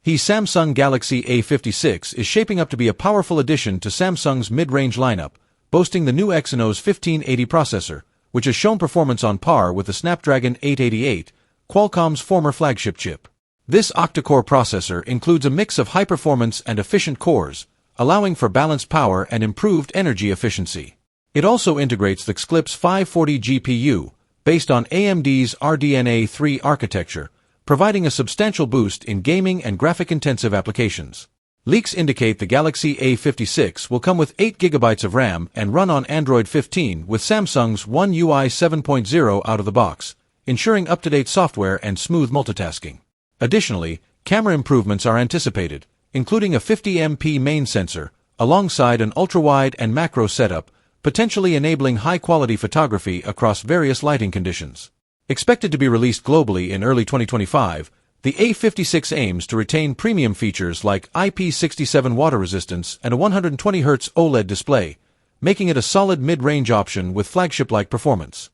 The Samsung Galaxy A56 is shaping up to be a powerful addition to Samsung's mid-range lineup, boasting the new Exynos 1580 processor, which has shown performance on par with the Snapdragon 888, Qualcomm's former flagship chip. This octa-core processor includes a mix of high-performance and efficient cores, allowing for balanced power and improved energy efficiency. It also integrates the Xclip's 540 GPU, based on AMD's RDNA 3 architecture, providing a substantial boost in gaming and graphic-intensive applications. Leaks indicate the Galaxy A56 will come with 8 GB of RAM and run on Android 15 with Samsung's One UI 7.0 out of the box, ensuring up-to-date software and smooth multitasking. Additionally, camera improvements are anticipated, including a 50MP main sensor, alongside an ultra-wide and macro setup, potentially enabling high-quality photography across various lighting conditions. Expected to be released globally in early 2025, the A56 aims to retain premium features like IP67 water resistance and a 120Hz OLED display, making it a solid mid-range option with flagship-like performance.